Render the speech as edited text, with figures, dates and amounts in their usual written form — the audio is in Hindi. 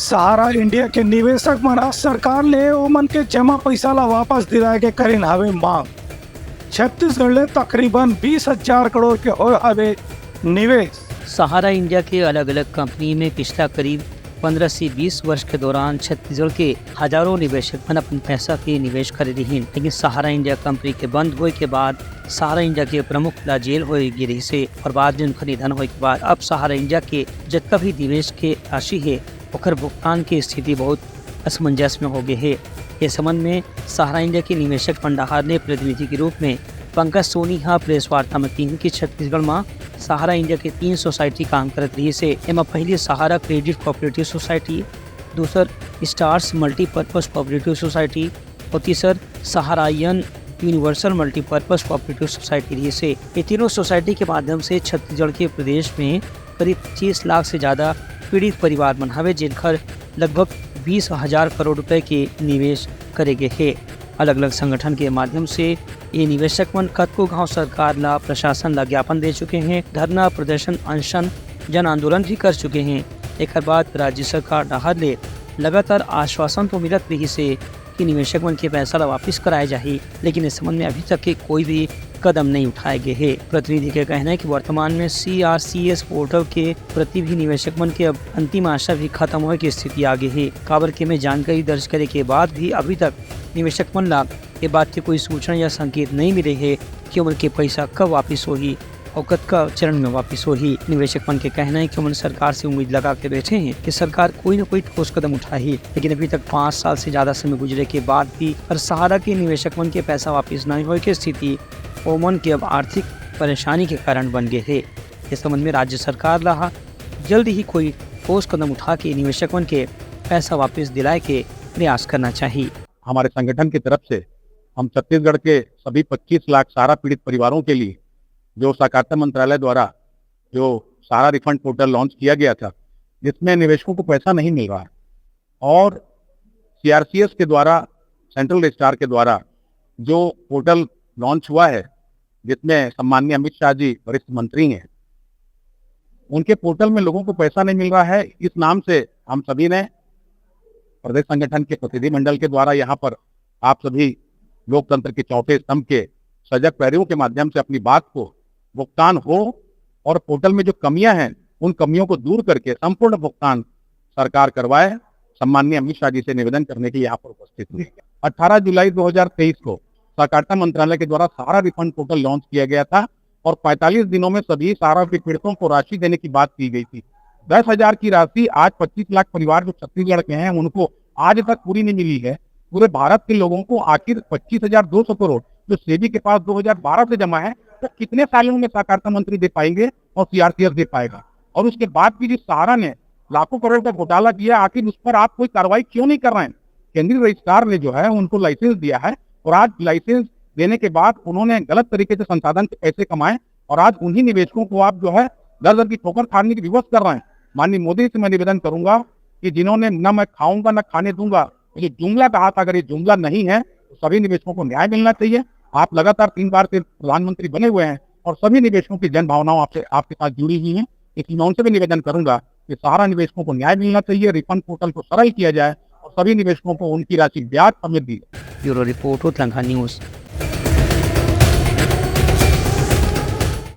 सहारा इंडिया के निवेशक मन सरकार ले ओमन के जमा पैसा ला वापस दिलाए के करिन हवे मांग। छत्तीसगढ़ ले तकरीबन 20,000 करोड़ के हो हवे निवेश। सहारा इंडिया के अलग अलग कंपनी में पिछला करीब 15 से 20 वर्ष के दौरान छत्तीसगढ़ के हजारों निवेशक अपन पैसा के निवेश करे रही, लेकिन सहारा इंडिया कंपनी के बंद होए के बाद सहारा इंडिया के प्रमुख ला जेल होए गिरी से और बाद में उनका निधन होए के बाद अब सहारा इंडिया के जितना भी निवेश के राशि है ओकर भुगतान की स्थिति बहुत असमंजस में हो गई है। इस संबंध में सहारा इंडिया के निवेशक भंडार ने प्रतिनिधि के रूप में पंकज सोनी प्रेस वार्ता में कही कि छत्तीसगढ़ में सहारा इंडिया के 3 सोसाइटी काम करत रही से। एमा पहले सहारा क्रेडिट कोऑपरेटिव सोसाइटी, दूसर स्टार्स मल्टीपर्पज कोऑपरेटिव सोसाइटी और तीसर सहारायन यूनिवर्सल मल्टीपर्पज कोऑपरेटिव सोसाइटी रही से। ये तीनों सोसाइटी के माध्यम से छत्तीसगढ़ के प्रदेश में करीब 25 लाख से ज़्यादा पीड़ित परिवार मन हवे, जिनकर लगभग 20,000 करोड़ रुपए के निवेश करे गए है। अलग अलग संगठन के माध्यम से ये निवेशक मन कतको गाँव सरकार ला प्रशासन ला ज्ञापन दे चुके हैं, धरना प्रदर्शन अनशन जन आंदोलन भी कर चुके हैं। एक बाद राज्य सरकार डहार ले लगातार आश्वासन तो मिलत रही से कि निवेशक मन के पैसा ला वापस कराए जाही, लेकिन इस संबंध में अभी तक के कोई भी कदम नहीं उठाए गए हैं। प्रतिनिधि का कहना है कि वर्तमान में CRCS पोर्टल के प्रति भी निवेशक मन के अब अंतिम आशा भी खत्म होने की स्थिति आ गई है। काबर के में जानकारी दर्ज करे के बाद भी अभी तक निवेशक मन ला ये बात की कोई सूचना या संकेत नहीं मिले है कि उनके पैसा कब वापस होगी और कतका चरण में वापस होगी। निवेशक मन के कहना है कि उन्होंने सरकार से उम्मीद लगा के बैठे हैं कि सरकार कोई न कोई ठोस कदम उठाए, लेकिन अभी तक 5 साल से ज्यादा समय गुजरे के बाद भी और सहारा के निवेशक मन के पैसा वापस नहीं होने की स्थिति ओमन की अब आर्थिक परेशानी के कारण बन गए है। इस संबंध में राज्य सरकार ला जल्द ही कोई ठोस कदम उठा के निवेशक मन के पैसा वापस दिलाए के प्रयास करना चाहिए। हमारे संगठन की तरफ से हम छत्तीसगढ़ के सभी 25 लाख सहारा पीड़ित परिवारों के लिए जो सहकारिता मंत्रालय द्वारा जो सहारा रिफंड पोर्टल लॉन्च किया गया था, जिसमें निवेशकों को पैसा नहीं मिल रहा है, और CRCS के द्वारा सेंट्रल रजिस्ट्रार के द्वारा जो पोर्टल लॉन्च हुआ है, जिसमें सम्माननीय अमित शाह जी वरिष्ठ मंत्री हैं, उनके पोर्टल में लोगों को पैसा नहीं मिल रहा है। इस नाम से हम सभी ने प्रदेश संगठन के प्रतिनिधिमंडल के द्वारा यहाँ पर आप सभी लोकतंत्र के चौथे स्तंभ के सजग पैरों के माध्यम से अपनी बात को भुगतान हो और पोर्टल में जो कमियां हैं उन कमियों को दूर करके संपूर्ण भुगतान सरकार करवाए। सम्माननीय अमित शाह जी से निवेदन करने के यहाँ पर उपस्थित हुए। 18 जुलाई 2023 को सहकारिता मंत्रालय के द्वारा सहारा रिफंड पोर्टल लॉन्च किया गया था और 45 दिनों में सभी सहारा के पीड़ितों को राशि देने की बात की गई थी। 10,000 की राशि आज 25 लाख परिवार जो छत्तीसगढ़ के हैं उनको आज तक पूरी नहीं मिली है। पूरे भारत के लोगों को आखिर 25,200 करोड़ जो सेबी के पास 2012 से जमा है, तो कितने सालों में सहकारिता मंत्री दे पाएंगे और CRCS दे पाएगा? और उसके बाद भी जिस सहारा ने लाखों करोड़ का घोटाला किया, आखिर उस पर आप कोई कार्रवाई क्यों नहीं कर रहे हैं? केंद्रीय रजिस्ट्रार ने जो है उनको लाइसेंस दिया है और आज लाइसेंस देने के बाद उन्होंने गलत तरीके से संसाधन के पैसे कमाए और आज उन्हीं निवेशकों को आप जो है दर दर की ठोकर खाने की विवश कर रहे हैं। माननीय मोदी से मैं निवेदन करूंगा कि जिन्होंने न मैं खाऊंगा न खाने दूंगा, ये जुमला कहा था, अगर ये जुमला नहीं है तो सभी निवेशकों को न्याय मिलना चाहिए। आप लगातार 3 बार से प्रधानमंत्री बने हुए हैं और सभी निवेशकों की जन भावनाओं आपके साथ जुड़ी हुई हैं, इसलिए मैं उनसे भी निवेदन करूंगा कि सहारा निवेशकों को न्याय मिलना चाहिए, रिफंड पोर्टल को सरल किया जाए और सभी निवेशकों को उनकी राशि ब्याज समेत दी। Bureau report, Uttarakhand news.